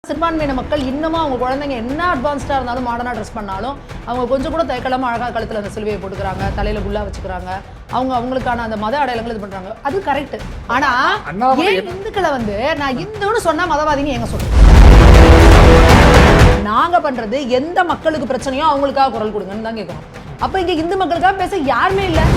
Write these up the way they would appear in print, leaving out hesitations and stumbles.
சிறுபான்மையின மக்கள் இன்னமும் அவங்க குழந்தைங்க என்ன அட்வான்ஸ்டாக இருந்தாலும் மாடர்னாக ட்ரெஸ் பண்ணாலும் அவங்க கொஞ்சம் கூட தைக்கலாமல் அழகாக கழுத்தில் அந்த சிலுவையை போட்டுக்கிறாங்க, தலையில் குல்லா வச்சுக்கிறாங்க, அவங்களுக்கான அந்த மத அடையாளங்கள் இது பண்ணுறாங்க. அது கரெக்ட். ஆனால் ஏன் இந்துக்களை நான் இந்துன்னு சொன்னால் மதவாதிங்க எங்க சொல்றோம்? நாங்கள் பண்ணுறது எந்த மக்களுக்கு பிரச்சனையோ அவங்களுக்காக குரல் கொடுங்கன்னு தான் கேட்குறோம். அப்போ இங்கே இந்து மக்களுக்காக பேச யாருமே இல்லை.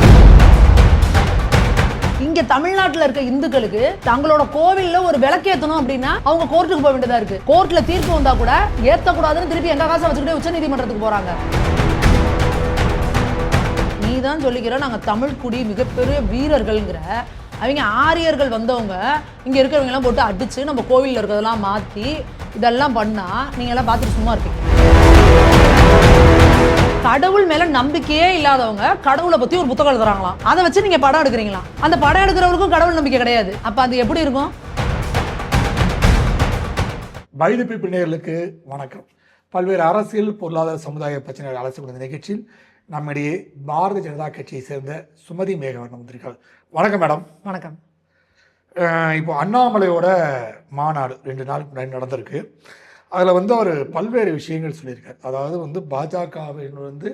இங்க தமிழ்நாட்டில் இருக்க இந்துக்களுக்கு தங்களோட கோவில்ல ஒரு விளக்கேற்றணும் அப்படின்னா அவங்க கோர்ட்டுக்கு போக வேண்டியதா இருக்கு. கோர்ட்ல தீர்ப்பு வந்தா கூட ஏத்தக்கூடாதுன்னு திருப்பி எங்க காசை வச்சுக்கிட்டே உச்ச நீதிமன்றத்துக்கு போறாங்க. நீ தான் சொல்லிக்கிற நாங்க தமிழ் குடி மிகப்பெரிய வீரர்கள்ங்கிற அவங்க ஆரியர்கள் வந்தவங்க இங்க இருக்கிறவங்க எல்லாம் போட்டு அடிச்சு நம்ம கோவில்ல இருக்கிறதெல்லாம் மாத்தி இதெல்லாம் பண்ணா நீங்க எல்லாம் பார்த்துட்டு சும்மா இருப்பீங்க. கடவுள் மேல நம்பிக்கையே இல்லாதவங்க கடவுளை பத்தி ஒரு புத்தகம் எழுதுறாங்களாம், அதை வச்சு நீங்க படம் எடுக்கிறீங்களா? அந்த படம் எடுக்கிறவருக்கும் கடவுள் நம்பிக்கை கிடையாது. அப்ப அது எப்படி இருக்கும்? வைதிப்பி பின்னர்களுக்கு வணக்கம். பல்வேறு அரசியல் பொருளாதார சமுதாய பிரச்சனைகள் அலசக்கூடிய நிகழ்ச்சியில் நம்மிடையே பாரதிய ஜனதா கட்சியை சேர்ந்த சுமதி மேகவர்ணம் வந்திருக்காள். வணக்கம் மேடம். வணக்கம். இப்போ அண்ணாமலையோட மாநாடு 2 நாளுக்கு முன்னாடி நடந்திருக்கு. அதில் அவர் பல்வேறு விஷயங்கள் சொல்லியிருக்கார். அதாவது பாஜகவின்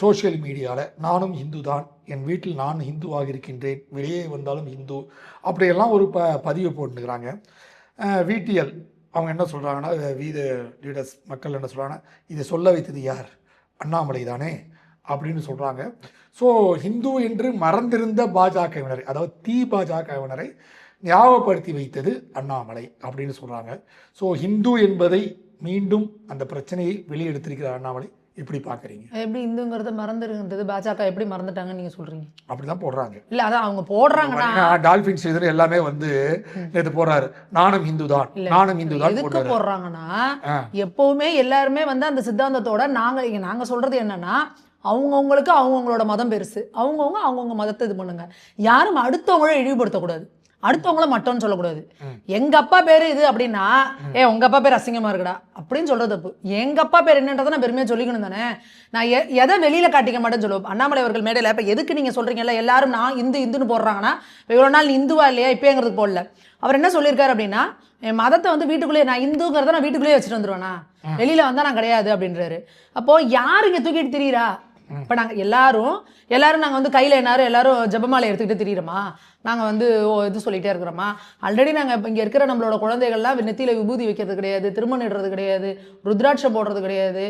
சோஷியல் மீடியாவில் நானும் இந்து தான், என் வீட்டில் நான் இந்துவாக இருக்கின்றேன், வெளியே வந்தாலும் இந்து, அப்படியெல்லாம் ஒரு பதிவு போட்டுக்கிறாங்க. விடிஎல் அவங்க என்ன சொல்கிறாங்கன்னா, வீத லீடர்ஸ் மக்கள் என்ன சொல்கிறாங்கன்னா, இதை சொல்ல வைத்தது யார்? அண்ணாமலை தானே அப்படின்னு சொல்கிறாங்க. ஸோ ஹிந்து என்று மறந்திருந்த பாஜகவினரை, அதாவது பாஜகவினரை ஞாபகப்படுத்தி வைத்தது அண்ணாமலை அப்படின்னு சொல்கிறாங்க. ஸோ ஹிந்து என்பதை மீண்டும் அந்த பிரச்சனையை வெளியெடுத்திருக்கிறார் அண்ணாமலை. எப்படி பார்க்குறீங்க? எப்படி இந்துங்கிறத மறந்துருன்றது பாஜக எப்படி மறந்துட்டாங்கன்னு நீங்கள் சொல்கிறீங்க? அப்படிதான் போடுறாங்க. இல்லை அதான் அவங்க போடுறாங்கன்னா டால்ஃபின் செய்தது எல்லாமே நேற்று போடுறாரு, நானும் இந்து தான், நானும் இந்து தான். எதுக்கு போடுறாங்கன்னா எப்பவுமே எல்லாருமே அந்த சித்தாந்தத்தோட நாங்கள் சொல்கிறது என்னன்னா, அவங்கவுங்களுக்கு அவங்கவுங்களோட மதம் பெருசு, அவங்கவுங்க மதத்தை இது பண்ணுங்க, யாரும் அடுத்தவங்கள இழிவுபடுத்தக்கூடாது, அடுத்தவங்கள மட்டும்னு சொல்லக்கூடாது. எங்க அப்பா பேரு இது அப்படின்னா உங்க அப்பா பேர் அசிங்கமா இருக்குடா அப்படின்னு சொல்றது தப்பு. எங்க அப்பா பேர் என்னன்றதை நான் பெருமையா சொல்லிக்கணும் தானே. நான் எதை வெளியில காட்டிக்க மாட்டேன்னு சொல்லுவோம். அண்ணாமலை அவர்கள் மேடையில இப்ப எதுக்கு நீங்க சொல்றீங்கல்ல எல்லாரும் நான் இந்துன்னு போடுறாங்கன்னா, இவ்வளவு நாள் இந்துவா இல்லையா இப்பங்கிறது போடல. அவர் என்ன சொல்லியிருக்காரு அப்படின்னா, என் மதத்தை வீட்டுக்குள்ளேயே நான் இந்துங்கிறத நான் வீட்டுக்குள்ளேயே வச்சுட்டு வந்துருவேனா, வெளியில வந்தா நான் கிடையாது அப்படின்றாரு. அப்போ யாரு இங்க தூக்கிட்டு திரியிறா? இப்போ நாங்கள் எல்லாரும் நாங்கள் கையில் எல்லாரும் ஜபமாலை எடுத்துக்கிட்டு திரியிறோமா? நாங்கள் இது சொல்லிகிட்டே இருக்கிறோமா? ஆல்ரெடி நாங்கள் இப்போ இங்கே இருக்கிற நம்மளோட குழந்தைகள்லாம் நெத்தியில் விபூதி வைக்கிறது கிடையாது, திருமணம் இடுறது கிடையாது, ருத்ராட்சம் போடுறது கிடையாது.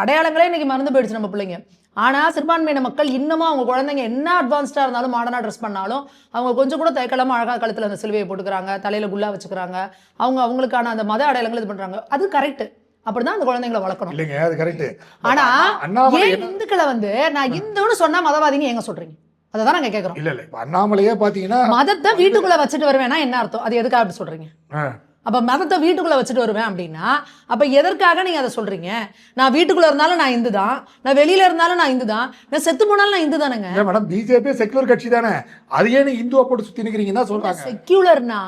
அடையாளங்களே இன்றைக்கி மறந்து போயிடுச்சு நம்ம பிள்ளைங்க. ஆனால் சிறுபான்மையின மக்கள் இன்னமும் அவங்க குழந்தைங்க என்ன அட்வான்ஸ்டாக இருந்தாலும் மாடர்னாக ட்ரெஸ் பண்ணாலும் அவங்க கொஞ்சம் கூட தைக்கலாமல் அழகாக கழுத்தில் அந்த சிலுவையை போட்டுக்கிறாங்க, தலையில் குல்லா வச்சுக்கிறாங்க, அவங்களுக்கான அந்த மத அடையாளங்கள் இது பண்ணுறாங்க. அது கரெக்ட். அப்படிதான் அந்த குழந்தைங்களை வளர்க்கணும். இல்லைங்க, அது கரெக்ட். ஆனா ஏன் இந்துக்களை நான் இந்துன்னு சொன்னா மதவாதிங்க எங்க சொல்றீங்க? அததான் நாங்க கேக்குறோம். இல்ல அண்ணாமலையே பாத்தீங்கன்னா மதத்தை வீட்டுக்குள்ள வச்சுட்டு வருவேன்னா என்ன அர்த்தம்? அது எதுக்காக அப்படி சொல்றீங்க? அப்ப மதத்தை வீட்டுக்குள்ள வச்சுட்டு வருவேன் அப்படின்னா அப்ப எதற்காக நீங்க அதை சொல்றீங்க? நான் வீட்டுக்குள்ள இருந்தாலும் நான் இந்து தான், நான் வெளியில இருந்தாலும் நான் இந்து தான், நான் செத்து போனாலும் நான் இந்து தானேங்க. மேடம், பிஜேபி செக்குலர் கட்சி தானே, அது ஏன் இந்துவா போட்டு சுத்தி நிக்கிறீங்கன்னா சொல்றாங்க. செக்குலர்னா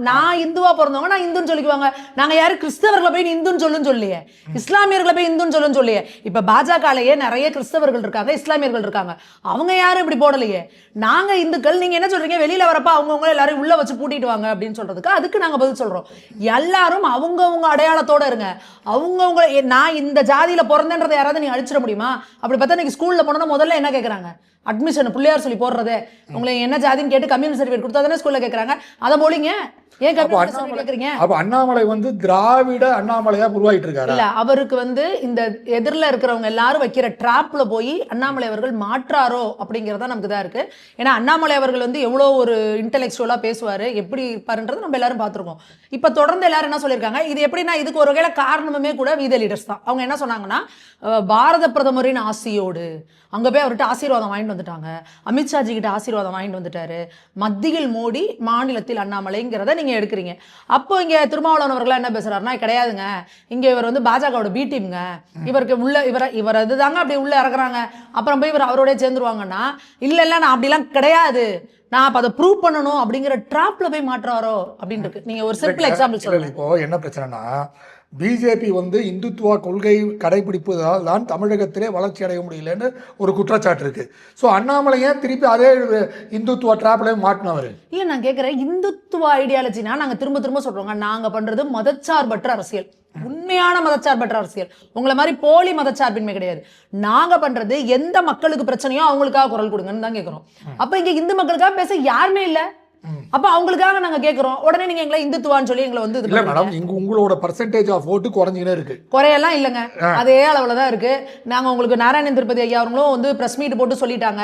நான் இந்துவா பிறந்தவங்க நான் இந்துன்னு சொல்லிக்குவாங்க. நாங்க யாரு கிறிஸ்தவர்களை போய் இந்துன்னு சொல்லுன்னு சொல்லியே, இஸ்லாமியர்களை போய் இந்துன்னு சொல்லுன்னு சொல்லியே. இப்ப பாஜகலயே நிறைய கிறிஸ்தவர்கள் இருக்காங்க, இஸ்லாமியர்கள் இருக்காங்க, அவங்க யாரும் இப்படி போடலையே. நாங்க இந்துக்கள், நீங்க என்ன சொல்றீங்க? வெளியில வரப்ப அவங்கவுங்க எல்லாரும் உள்ள வச்சு பூட்டிட்டு வாங்க அப்படின்னு சொல்றதுக்கு அதுக்கு நாங்க பதில் சொல்றோம். எல்லாரும் அவங்கவுங்க அடையாளத்தோட இருங்க. அவங்கவுங்க நான் இந்த ஜாதியில பிறந்தேன்றதை யாராவது நீங்க அழிச்சிட முடியுமா? அப்படி பார்த்தா இன்னைக்கு ஸ்கூல்ல போனோம்னா முதல்ல என்ன கேட்கறாங்க? அட்மிஷன் பிள்ளையார் சொல்லி போடுறதே. உங்களை என்ன ஜாதின்னு கேட்டு கம்யூனிட்டி சர்டிஃபிகேட் கொடுத்தா தானே ஸ்கூல்ல கேட்கறாங்க. அதை போலிங்க. ஏன் கேக்குறீங்க? அப்ப அண்ணாமலை திராவிட அண்ணாமலையா உருவாயிட்டு இருக்காரு. இல்ல, அவருக்கு இந்த எதிரில இருக்கிறவங்க எல்லாரும் வைக்கிற டிராப்ல போய் அண்ணாமலை அவர்கள் மாற்றாரோ அப்படிங்கறதா நமக்கு தான் இருக்கு. ஏன்னா அண்ணாமலை அவர்கள் எவ்வளவு ஒரு இன்டெலெக்சுவலா பேசுவாரு, எப்படி இருப்பாருன்றது நம்ம எல்லாரும் பார்த்திருக்கோம். இப்ப தொடர்ந்து எல்லாரும் என்ன சொல்லியிருக்காங்க, இது எப்படின்னா இதுக்கு ஒரு வகையில காரணமே கூட வீத லீடர்ஸ் தான். அவங்க என்ன சொன்னாங்கன்னா, பாரத பிரதமரின் ஆசியோடு அங்க போய் அவர்கிட்ட ஆசீர்வாதம் வாங்கிட்டு வந்துட்டாங்க, அமித்ஷாஜி கிட்ட ஆசீர்வாதம் வாங்கிட்டு வந்துட்டாரு, மத்தியில் மோடி மாநிலத்தில் அண்ணாமலைங்கிறத நீங்க எடுக்கிறீங்க. அப்போ இங்க திருமாவளவன் அவர்கள் என்ன பேசுறாருன்னா, கிடையாதுங்க, இங்க இவர் பாஜகவோட பி டீம்ங்க, இவருக்கு உள்ள இவர் இதுதாங்க அப்படி உள்ள இறக்குறாங்க, அப்புறம் போய் இவர் அவரோட சேர்ந்துருவாங்கன்னா, இல்ல நான் அப்படிலாம் கிடையாது, நான் அப்ப அதை ப்ரூவ் பண்ணணும் அப்படிங்கிற டிராப்ல போய் மாற்றாரோ அப்படின்னு இருக்கு. நீங்க ஒரு சிம்பிள் எக்ஸாம்பிள் சொல்லுங்க. இப்போ என்ன பிரச்சனைனா, பிஜேபி வந்து இந்துத்துவா கொள்கை கடைபிடிப்பதால் தான் தமிழகத்திலே வளர்ச்சி அடைய முடியலன்னு ஒரு குற்றச்சாட்டு இருக்கு. ஸோ அண்ணாமலையே திருப்பி அதே இந்துத்துவா டிராப்ல மாட்டினவர். இல்ல நான் கேட்கிறேன், இந்துத்துவ ஐடியாலஜினா நாங்க திரும்ப திரும்ப சொல்றோங்க, நாங்க பண்றது மதச்சார்பற்ற அரசியல், உண்மையான மதச்சார்பற்ற அரசியல். உங்களை மாதிரி போலி மதச்சார்பின்மை கிடையாது. நாங்க பண்றது எந்த மக்களுக்கு பிரச்சனையோ அவங்களுக்காக குரல் கொடுங்கன்னு தான் கேட்கிறோம். அப்ப இங்க இந்து மக்களுக்காக பேச யாருமே இல்ல, அப்ப அவங்களுக்காக நாங்க கேக்குறோம். உடனே நீங்க எங்களை இந்துத்துவான்னு சொல்லி எங்களை வந்து இல்ல மேடம், இங்க உங்களோட பர்சன்டேஜ் ஆஃப் ஓட்டு குறைஞ்சினே இருக்கு. குறையெல்லாம் இல்லைங்க, அதே அளவுல தான் இருக்கு. நாங்க உங்களுக்கு நாராயணன் திருப்பதி ஐயா அவங்களும் வந்து பிரஸ் மீட் போட்டு சொல்லிட்டாங்க.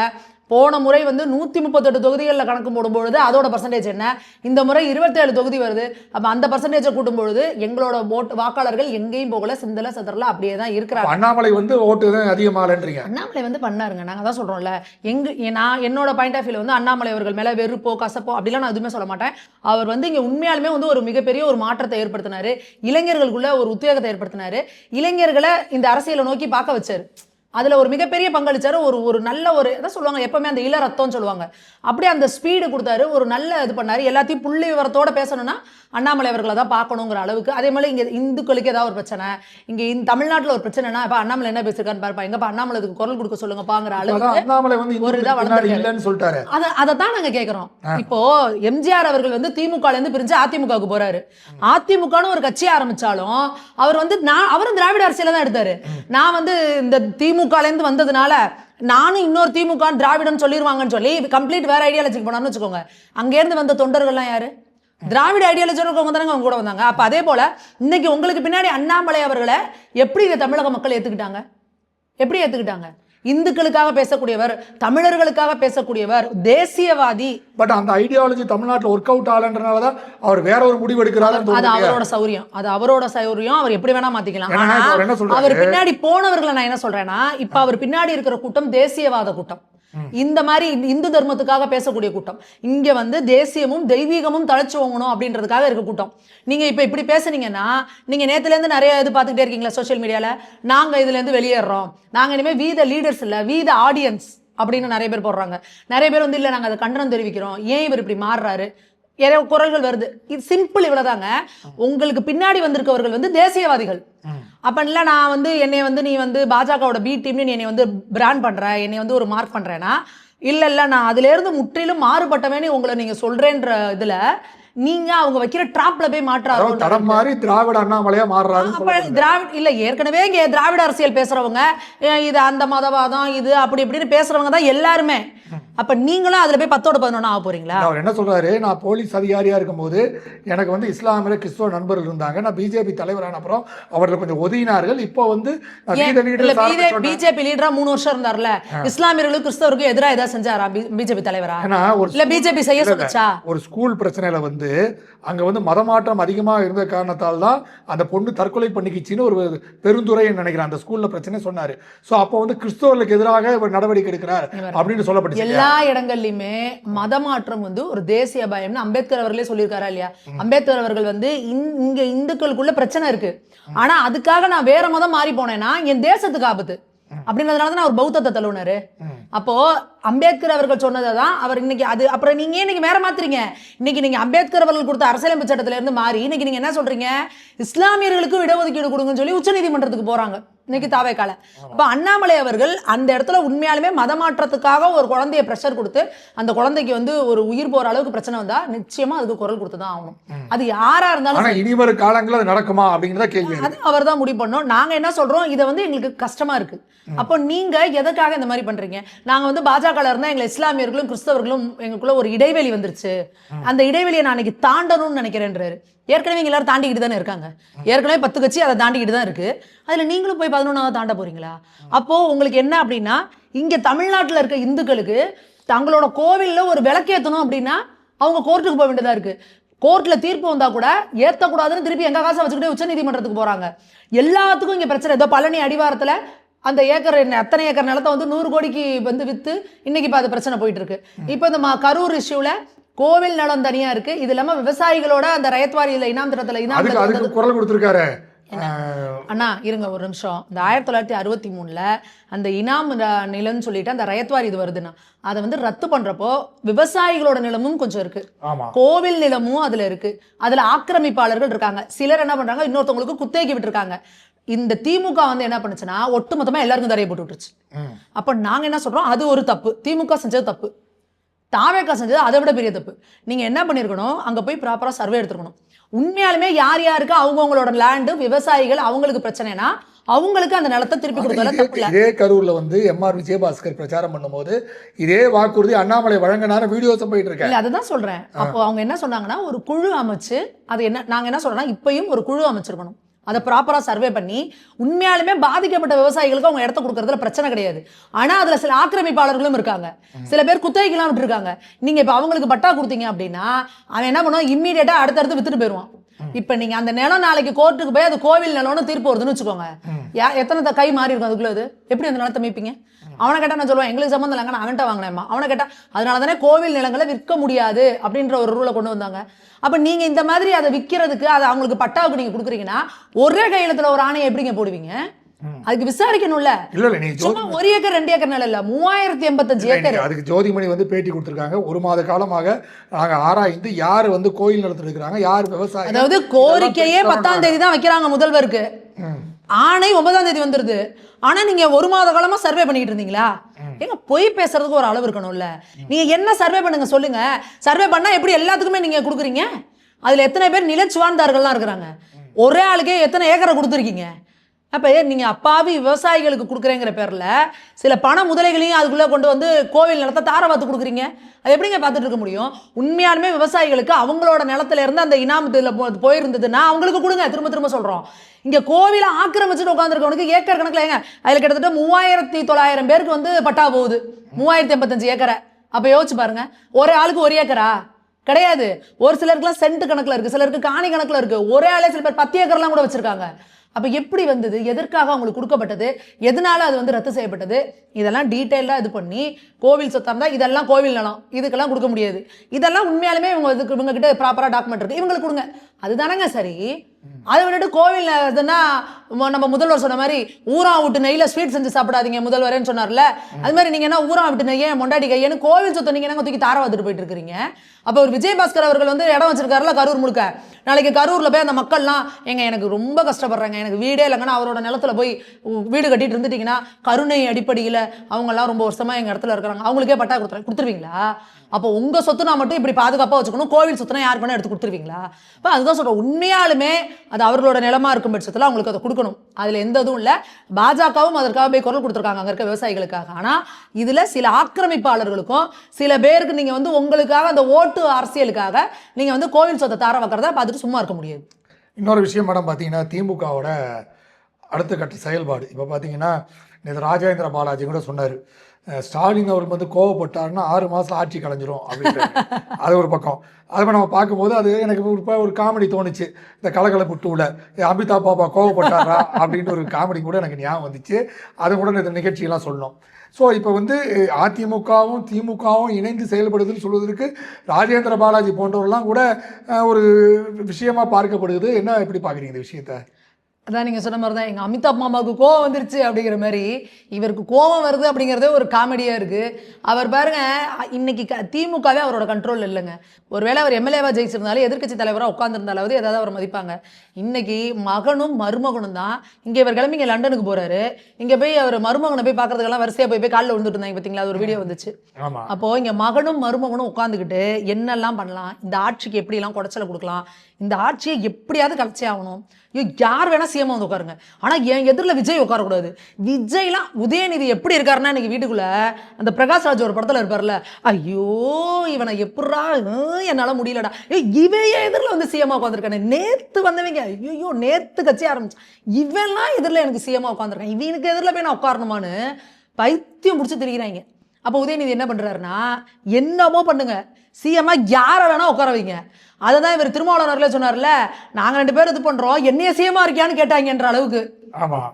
போன முறை வந்து 138 தொகுதிகளில் கணக்கு போடும்பொழுது அதோட பர்சன்டேஜ் என்ன, இந்த முறை 27 தொகுதி வருது. அப்போ அந்த பர்சன்டேஜை கூட்டும்பொழுது எங்களோட வாக்காளர்கள் எங்கேயும் போகல, சிந்தல சதறல அப்படியே தான் இருக்கிறாங்க. அண்ணாமலை வந்து ஓட்டு தான் அதிகமாகலன்றீங்க. அண்ணாமலை வந்து பண்ணாருங்க, நாங்கள் தான் சொல்கிறோம்ல. நான் என்னோட பாயிண்ட் ஆஃப் வியூவில் வந்து அண்ணாமலை அவர்கள் மேலே வெறுப்போ கசப்போ அப்படிலாம் நான் எதுவுமே சொல்ல மாட்டேன். அவர் வந்து இங்கே உண்மையாலுமே வந்து ஒரு மிகப்பெரிய ஒரு மாற்றத்தை ஏற்படுத்தினாரு, இளைஞர்களுக்குள்ள ஒரு உத்வேகத்தை ஏற்படுத்தினாரு, இளைஞர்களை இந்த அரசியலை நோக்கி பார்க்க வச்சாரு. அதில் ஒரு மிகப்பெரிய பங்களிச்சாரு. ஒரு நல்ல ஒரு எதை சொல்லுவாங்க எப்பவுமே அந்த இள ரத்தம்னு சொல்லுவாங்க, அப்படியே அந்த ஸ்பீடு கொடுத்தாரு. ஒரு நல்ல இது பண்ணாரு. எல்லாத்தையும் புள்ளி விவரத்தோட பேசணும்னா அண்ணாமலை அவர்களை தான் பார்க்கணுங்கிற அளவுக்கு. அதே மாதிரி இங்கே இந்துக்களுக்கு ஏதாவது ஒரு பிரச்சனை, இங்கே இந்த தமிழ்நாட்டில் ஒரு பிரச்சனைனா இப்போ அண்ணாமலை என்ன பேசிருக்கான்னு பாருப்பா, எங்கப்பா அண்ணாமலைக்கு குரல் கொடுக்க சொல்லுங்கப்பாங்கிற அளவுக்கு அண்ணாமலை வந்து ஒரு இதாக வளர்ந்துருக்காரு சொல்லிட்டாரு. அதை தான் நாங்கள் கேட்குறோம். இப்போ எம்ஜிஆர் அவர்கள் வந்து திமுகலேருந்து பிரிஞ்சு அதிமுகவுக்கு போறாரு. அதிமுகன்னு ஒரு கட்சி ஆரம்பிச்சாலும் அவர் வந்து அவரும் திராவிட அரசியலை தான் எடுத்தாரு. நான் வந்து இந்த திமுகலேருந்து வந்ததுனால நானும் இன்னொரு திமுக திராவிடம் சொல்லிடுவாங்கன்னு சொல்லி கம்ப்ளீட் வேற ஐடியாலஜிக்கு போனான்னு வச்சுக்கோங்க. அங்கேருந்து வந்த தொண்டர்கள்லாம் யாரு? திராவிட ஐடியாலஜியோட இருக்கவங்க தானே அவங்க கூட வந்தாங்க. அப்ப அதே போல இன்னைக்கு உங்களுக்கு பின்னாடி அண்ணாமலை அவர்களை எப்படி இந்த தமிழக மக்கள் ஏத்துக்கிட்டாங்க? எப்படி ஏத்துக்கிட்டாங்க? இந்துக்களுக்காக பேசக்கூடியவர், தமிழர்களுக்காக பேசக்கூடியவர், தேசியவாதி. பட் அந்த ஐடியாலஜி தமிழ்நாட்டில் ஒர்க் அவுட் ஆகலன்றனால தான் அவர் வேற ஒரு முடிவு எடுக்கிறாரு. அது அவரோட சௌரியம், அது அவரோட சௌரியம். அவர் எப்படி வேணா மாத்திக்கலாம். அவர் பின்னாடி போனவர்களை நான் என்ன சொல்றேன்னா, இப்ப அவர் பின்னாடி இருக்கிற கூட்டம் தேசியவாத கூட்டம், இந்த மாதிரி இந்து தர்மத்துக்காக பேசக்கூடிய கூட்டம். இங்க வந்து தேசியமும் தெய்வீகமும் தழைச்சு வாங்கணும் அப்படின்றதுக்காக இருக்க கூட்டம். நீங்க இப்ப இப்படி பேசுனீங்கன்னா, நீங்க நேத்துல இருந்து நிறைய இது பார்த்துக்கிட்டே இருக்கீங்களா சோசியல் மீடியால, நாங்க இதுல இருந்து வெளியேறோம், நாங்க இனிமே வி த லீடர்ஸ் இல்ல வி த ஆடியன்ஸ் அப்படின்னு நிறைய பேர் போடுறாங்க. நிறைய பேர் வந்து இல்ல நாங்க அதை கண்டனம் தெரிவிக்கிறோம், ஏன் இவர் இப்படி மாறுறாரு, குரல்கள் வருது. இது சிம்பிள், இவ்வளவுதாங்க. உங்களுக்கு பின்னாடி வந்திருக்கவர்கள் வந்து தேசியவாதிகள். அப்ப இல்ல நான் வந்து என்னை வந்து நீ வந்து பாஜகவோட பி டீம்னு என்னை வந்து பிராண்ட் பண்ற, என்னை வந்து ஒரு மார்க் பண்றேன்னா, இல்ல நான் அதுல இருந்து முற்றிலும் மாறுபட்டவேன்னு உங்களை நீங்க சொல்றேன்ற இதுல நீங்க அவங்க வைக்கிற டிராப்ல போய் மாற்றாரு. மாதிரி திராவிட அண்ணாமலையா மாறுறாரு. திராவிட இல்ல, ஏற்கனவே இங்க திராவிட அரசியல் பேசுறவங்க, இது அந்த மதவாதம் இது அப்படி இப்படின்னு பேசுறவங்க தான் எல்லாருமே. அப்ப நீங்களும் அதுல போய் 10ஓட 11 ஆக போறீங்களா? அவர் என்ன சொல்றாரு, நான் போலீஸ் அதிகாரியா இருக்கும்போது எனக்கு வந்து இஸ்லாமிய கிறிஸ்துவ நண்பர்கள் இருந்தாங்க, நான் பிஜேபி தலைவரான அப்புறம் அவர்கள் கொஞ்சம் ஒதுங்கினார்கள். இப்போ வந்து பிஜேபி லீடரா 3 வருஷம் இருந்தார்ல, இஸ்லாமியர்களுக்கு கிறிஸ்தவருக்கு எதிராக ஏதாவது செஞ்சாரா பிஜேபி தலைவரா? இல்ல பிஜேபி செய்ய சொல்லுச்சா? ஒரு ஸ்கூல் பிரச்சனையில வந்து அங்க வந்து மதமாற்றம் அதிகமாக இருந்த காரணத்தால் தான் அந்த பொண்ணு தற்கொலை பண்ணிக்கிச்சின்னு ஒரு பெருந்துரை நினைக்கிறேன் அந்த ஸ்கூல்ல பிரச்சனை சொன்னாரு. சோ அப்போ வந்து கிறிஸ்தவர்களுக்கு எதிராக ஒரு நடவடிக்கை எடுக்கிறார் அப்படின்னு சொல்லப்பட்டு எல்லா இடங்கள்லயுமே மதமாற்றம் வந்து ஒரு தேசிய பயம்னு அம்பேத்கர் அவர்களே சொல்லியிருக்காரா இல்லையா? அம்பேத்கர் அவர்கள் வந்து இங்க இந்துக்களுக்குள்ள பிரச்சனை இருக்கு, ஆனா அதுக்காக நான் வேற மதம் மாறி போனேன்னா என் தேசத்துக்கு ஆபத்து அப்படின்றதுனால தான் அவர் பௌத்தத்தை தள்ளுனாரு. அப்போ அம்பேத்கர் அவர்கள் சொன்னதான் அவர் இன்னைக்கு அது அப்புறம் நீங்க இன்னைக்கு வேற மாத்துறீங்க. இன்னைக்கு நீங்க அம்பேத்கர் அவர்கள் கொடுத்த அரசியலமைப்பு சட்டத்துல இருந்து மாறி இன்னைக்கு நீங்க என்ன சொல்றீங்க, இஸ்லாமியர்களுக்கும் இடஒதுக்கீடு கொடுங்கன்னு சொல்லி உச்சநீதிமன்றத்துக்கு போறாங்க இன்னைக்கு தாவேக்கால. அப்ப அண்ணாமலை அவர்கள் அந்த இடத்துல உண்மையாலுமே மதமாற்றத்துக்காக ஒரு குழந்தைய பிரஷர் கொடுத்து அந்த குழந்தைக்கு வந்து ஒரு உயிர் போற அளவுக்கு பிரச்சனை வந்தா நிச்சயமா அதுக்கு குரல் கொடுத்துதான் ஆகணும். அது யாரா இருந்தாலும் இனிவரும் காலங்களில் அது நடக்குமா அப்படிங்கிறத கேள்வி அது அவர் தான் முடிவு பண்ணோம். நாங்க என்ன சொல்றோம், இதை வந்து எங்களுக்கு கஷ்டமா இருக்கு. அப்போ நீங்க எதுக்காக இந்த மாதிரி பண்றீங்க? நாங்க வந்து பாஜக இருந்தா எங்களை இஸ்லாமியர்களும் கிறிஸ்தவர்களும் எங்களுக்குள்ள ஒரு இடைவெளி வந்துருச்சு, அந்த இடைவெளியை நான் இன்னைக்கு தாண்டணும்னு நினைக்கிறேன்றாரு. ஏற்கனவே இங்க எல்லாரும் தாண்டிக்கிட்டு தானே இருக்காங்க, ஏற்கனவே 10 கட்சி அதை தாண்டிக்கிட்டு தான் இருக்கு, அதுல நீங்களும் போய் 11ஆவது தாண்ட போறீங்களா? அப்போ உங்களுக்கு என்ன அப்படின்னா, இங்க தமிழ்நாட்டில் இருக்க இந்துக்களுக்கு தங்களோட கோவில்ல ஒரு விளக்கேற்றணும் அப்படின்னா அவங்க கோர்ட்டுக்கு போக வேண்டியதா இருக்கு. கோர்ட்ல தீர்ப்பு வந்தா கூட ஏற்றக்கூடாதுன்னு திருப்பி எங்க காசை வச்சுக்கிட்டே உச்ச நீதிமன்றத்துக்கு போறாங்க. எல்லாத்துக்கும் இங்க பிரச்சனை. ஏதோ பழனி அடிவாரத்துல அந்த அத்தனை ஏக்கர் நிலத்தை வந்து 100 கோடிக்கு வந்து வித்து இன்னைக்கு இப்போ அது பிரச்சனை போயிட்டு இருக்கு. இப்போ இந்த கரூர் இஷ்யூல கோவில் நிலம் தனியா இருக்கு, இது இல்லாம விவசாயிகளோட அந்த ரயத்வாரியில இனாம் திட்டத்துல குரல் கொடுத்திருக்காரு அண்ணா இருங்க ஒரு நிமிஷம். இந்த 1963ல் அந்த இனாம் நிலம்னு சொல்லிட்டு அந்த ரயத்வாரி இது வருதுண்ணா, அதை வந்து ரத்து பண்றப்போ விவசாயிகளோட நிலமும் கொஞ்சம் இருக்கு, கோவில் நிலமும் அதுல இருக்கு, அதுல ஆக்கிரமிப்பாளர்கள் இருக்காங்க, சிலர் என்ன பண்றாங்க இன்னொருத்தவங்களுக்கு குத்தகைக்கு விட்டுருக்காங்க. இந்த திமுக வந்து என்ன பண்ணுச்சுன்னா ஒட்டுமொத்தமா எல்லாருக்கும் தரையை போட்டு விட்டுருச்சு. அப்ப நாங்க என்ன சொல்றோம், அது ஒரு தப்பு, திமுக செஞ்சது தப்பு, தாவேக்கா செஞ்சது அதை விட பெரிய தப்பு. நீங்க என்ன பண்ணிருக்கணும், அங்க போய் ப்ராப்பரா சர்வே எடுத்துக்கணும். உண்மையாலுமே யார் யாருக்கு அவங்களோட லேண்டு விவசாயிகள் அவங்களுக்கு பிரச்சனைனா அவங்களுக்கு அந்த நிலத்தை திருப்பி கொடுக்கல தப்பு இல்ல. இதே கரூர்ல வந்து எம்ஆர் விஜயபாஸ்கர் பிரச்சாரம் பண்ணும்போது இதே வாக்குறுதி அண்ணாமலை வழங்கினார வீடியோஸ் போயிட்டு இருக்கேன். இல்ல அதுதான் சொல்றேன். அப்போ அவங்க என்ன சொன்னாங்கன்னா ஒரு குழு அமைச்சு, அது என்ன நாங்க என்ன சொல்றோம்னா இப்பயும் ஒரு குழு அமைச்சிருக்கணும், அதை ப்ராப்பரா சர்வே பண்ணி உண்மையாலுமே பாதிக்கப்பட்ட விவசாயிகளுக்கு அவங்க இடத்த கொடுக்கறதுல பிரச்சனை கிடையாது. ஆனா அதுல சில ஆக்கிரமிப்பாளர்களும் இருக்காங்க, சில பேர் குத்தகைக்கெல்லாம் விட்டுருக்காங்க. நீங்க இப்ப அவங்களுக்கு பட்டா கொடுத்தீங்க அப்படின்னா அவன் என்ன பண்ணுவான், இம்மீடியட்டா அடுத்தடுத்து வித்துட்டு போயிருவான். இப்ப நீங்க அந்த நிலம் நாளைக்கு கோர்ட்டுக்கு போய் அது கோவில் நிலம்னு தீர்ப்பு வருதுன்னு வச்சுக்கோங்க, எத்தனை கை மாறி இருக்கும் அதுக்குள்ள, அது எப்படி அந்த நிலத்தை மீப்பீங்க? அவனை கேட்டா நான் சொல்லுவேன் எங்களுக்கு சம்மந்தம் இல்லைங்க, நான் அவன்கிட்ட வாங்கினேம்மா. அவனை கேட்டா அதனால தானே கோவில் நிலங்களை விற்க முடியாது அப்படின்ற ஒரு ரூலை கொண்டு வந்தாங்க. அப்ப நீங்க இந்த மாதிரி அதை விற்கிறதுக்கு அதை அவங்களுக்கு பட்டாவுக்கு நீங்க கொடுக்குறீங்கன்னா ஒரே கையெழுத்துல ஒரு ஆணையை எப்படிங்க போடுவீங்க? அதுக்கு விசாரிக்கணும்ல. சும்மா 1 ஏக்கர் 2 ஏக்கர் நிலம் இல்ல, 3085 ஏக்கர். அதுக்கு ஜோதிமணி வந்து பேட்டி கொடுத்திருக்காங்க. 1 மாத காலமாக நாங்க ஆராய்ந்து யாரு வந்து கோயில் நிலத்துல இருக்கிறாங்க, யார் விவசாயம், அதாவது கோரிக்கையே 10ஆம் தேதி தான் வைக்கிறாங்க முதல்வருக்கு, ஆணை 9ஆம் தேதி வந்துருது. ஆனா நீங்க 1 மாத காலமா சர்வே பண்ணிட்டு இருந்தீங்களா? ஏங்க பொய் பேசுறதுக்கு ஒரு அளவு இருக்கணும்ல. நீங்க என்ன சர்வே பண்ணுங்க சொல்லுங்க. சர்வே பண்ணா எப்படி எல்லாத்துக்குமே நீங்க கொடுக்குறீங்க? அதுல எத்தனை பேர் நிலச்சுவார்ந்தார்கள்லாம் இருக்கிறாங்க, ஒரே ஆளுக்கே எத்தனை ஏக்கரை கொடுத்துருக்கீங்க? அப்போ நீங்கள் அப்பாவி விவசாயிகளுக்கு கொடுக்குறேங்கிற பேரில் சில பண முதலைகளையும் அதுக்குள்ளே கொண்டு வந்து கோவில் நிலத்தை தார பார்த்து கொடுக்குறீங்க. அது எப்படிங்க பார்த்துட்டு இருக்க முடியும்? உண்மையாலுமே விவசாயிகளுக்கு அவங்களோட நிலத்துல இருந்து அந்த இனாமத்தில் போயிருந்ததுன்னா அவங்களுக்கு கொடுங்க. திரும்ப திரும்ப சொல்கிறோம், இங்கே கோவிலை ஆக்கிரமிச்சுட்டு உட்காந்துருக்கவனுக்கு ஏக்கர் கணக்கில் ஏங்க அதில் கிட்டத்தட்ட 3900 பேருக்கு வந்து பட்டா போகுது, 3085 ஏக்கரை. அப்போ யோசிச்சு பாருங்க, ஒரே ஆளுக்கு 1 ஏக்கரா? கிடையாது. ஒரு சிலருக்குலாம் சென்ட் கணக்கில் இருக்குது, சிலருக்கு காணி கணக்கில் இருக்குது, ஒரே ஆளே சில பேர் 10 ஏக்கர்லாம் கூட வச்சுருக்காங்க. அப்போ எப்படி வந்தது, எதற்காக அவங்களுக்கு கொடுக்கப்பட்டது, எதனால அது வந்து ரத்து செய்யப்பட்டது, இதெல்லாம் டீட்டெயிலாக இது பண்ணி கோவில் சொத்தாக இருந்தால் இதெல்லாம் கோவில் நிலம் இதுக்கெல்லாம் கொடுக்க முடியாது, இதெல்லாம் உண்மையாலுமே இவங்க கிட்ட ப்ராப்பராக டாக்குமெண்ட் இருக்குது இவங்களுக்கு கொடுங்க, அதுதானங்க சரி. அதை விட்டுட்டு கோவில் இதுன்னா நம்ம முதல்வர் சொன்ன மாதிரி ஊரா விட்டு நெய்யில் ஸ்வீட் செஞ்சு சாப்பிடாதீங்க முதல்வரேன்னு சொன்னார்ல, அது மாதிரி நீங்கள் என்ன ஊரா விட்டு நெய்யே மொண்டாடி கையன்னு கோவில் சொத்தை நீங்கள் என்ன தூக்கி தார வந்துட்டு போயிட்டு இருக்கிறீங்க. அப்போ ஒரு விஜயபாஸ்கர் அவர்கள் வந்து இடம் வச்சிருக்காருல கரூர் முழுக்க, நாளைக்கு கரூரில் போய் அந்த மக்கள்லாம் எனக்கு ரொம்ப கஷ்டப்படுறாங்க, எனக்கு வீடே இல்லைங்கன்னா அவரோட நிலத்துல போய் வீடு கட்டிட்டு இருந்துட்டீங்கன்னா கருணை அடிப்படையில் அவங்கெல்லாம் ரொம்ப வருஷமாக எங்கள் இடத்துல இருக்கிறாங்க அவங்களுக்கே பட்டா கொடுத்துருவீங்களா? அப்போ உங்கள் சொத்துனா மட்டும் இப்படி பாதுகாப்பாக வச்சுக்கணும், கோவில் சொத்துனா யாருக்கு வேணா எடுத்து கொடுத்துருவீங்களா? இப்போ அதுதான் சொல்கிறோம், உண்மையாலுமே அது அவர்களோட நிலமா இருக்கும் பட்சத்தில் அவங்களுக்கு அதை கொடுக்கணும், அதில் எந்த இதுவும் இல்லை. பாஜகவும் அதற்காக போய் குரல் கொடுத்துருக்காங்க அங்கே இருக்க விவசாயிகளுக்காக. ஆனால் இதில் சில ஆக்கிரமிப்பாளர்களுக்கும் சில பேருக்கு நீங்கள் வந்து உங்களுக்காக அந்த ஓட்டு அரசியலுக்காக நீங்கள் வந்து கோவில் சொத்தை தார வைக்கிறதா பார்த்துட்டு சும்மா இருக்க முடியாது. இன்னொரு விஷயம் மேடம் பார்த்தீங்கன்னா, திமுகவோட அடுத்த கட்ட செயல்பாடு இப்போ பார்த்தீங்கன்னா, நேற்று ராஜேந்திர பாலாஜி கூட சொன்னார், ஸ்டாலின் அவர் வந்து கோவப்பட்டாருன்னா 6 மாதம் ஆட்சி கலைஞ்சிரும் அப்படின்ட்டு. அது ஒரு பக்கம். அதை நம்ம பார்க்கும்போது அது எனக்கு ஒரு காமெடி தோணுச்சு. இந்த கலகலப்பு டூவில் அமிதாப் பாப்பா கோவப்பட்டாரா அப்படின்ட்டு ஒரு காமெடி கூட எனக்கு ஞாபகம் வந்துச்சு. அது கூட இந்த நிகழ்ச்சியெல்லாம் சொல்லணும். ஸோ இப்போ வந்து அதிமுகவும் திமுகவும் இணைந்து செயல்படுதுன்னு சொல்வதற்கு ராஜேந்திர பாலாஜி போன்றவர்கள்லாம் கூட ஒரு விஷயமா பார்க்கப்படுது. என்ன எப்படி பார்க்குறீங்க இந்த விஷயத்தை? அதான் நீங்கள் சொன்ன மாதிரி தான், எங்கள் அமிதாப் மாமாவுக்கு கோவம் வந்துருச்சு அப்படிங்கிற மாதிரி இவருக்கு கோவம் வருது அப்படிங்கிறதே ஒரு காமெடியாக இருக்குது. அவர் பாருங்க, இன்னைக்கு திமுகவே அவரோட கண்ட்ரோல் இல்லைங்க. ஒருவேளை அவர் எம்எல்ஏவாக ஜெயிச்சிருந்தாலும் எதிர்க்கட்சி தலைவராக உட்காந்துருந்தாலாவது ஏதாவது அவர் மதிப்பாங்க. இன்னைக்கு மகனும் மருமகனும் தான். இங்கே இவர் கிளம்பி இங்கே லண்டனுக்கு போகிறாரு, இங்கே போய் அவர் மருமகனை போய் பார்க்கறதுக்கெல்லாம் வரிசையாக போய் காலில் விழுந்துட்டு இருந்தாங்க பார்த்தீங்களா, அது ஒரு வீடியோ வந்துச்சு. அப்போது இங்கே மகனும் மருமகனும் உட்காந்துக்கிட்டு என்னெல்லாம் பண்ணலாம், இந்த ஆட்சிக்கு எப்படிலாம் குடைச்சலை கொடுக்கலாம், இந்த ஆட்சியை எப்படியாவது கலைச்சே ஆகணும், யார் வேணா சிஎம் வந்து உட்காருங்க, ஆனால் என் எதிரில் விஜய் உட்காரக்கூடாது. விஜய்லாம் உதயநிதி எப்படி இருக்காருன்னா இன்னைக்கு வீட்டுக்குள்ள அந்த பிரகாஷ்ராஜ் ஒரு படத்தில் இருப்பார்ல, ஐயோ இவனை எப்படா என்னால் முடியலடா, இவையே எதிரில் வந்து சிஎம்மா உட்காந்துருக்கானே, நேற்று வந்தவங்க ஐயோ நேற்று கட்சி ஆரம்பிச்சு இவெல்லாம் எதிரில் எனக்கு சிஎம்மா உட்காந்துருக்கேன், இவனுக்கு எதிரில் போய் நான் உட்காரணுமான்னு பைத்தியம் பிடிச்சி திரிகிறாங்க. அப்போ உதயநிதி என்ன பண்ணுறாருன்னா, என்னமோ பண்ணுங்க, சிஎம்மா யாரை வேணா உட்கார வைங்க. அதை தான் இவர் திருமாவளவர்களே சொன்னார்ல, நாங்கள் 2 பேரும் இது பண்ணுறோம், என்னைய சிஎம்மா இருக்கியான்னு கேட்டாங்கன்ற அளவுக்கு. ஆமாம்,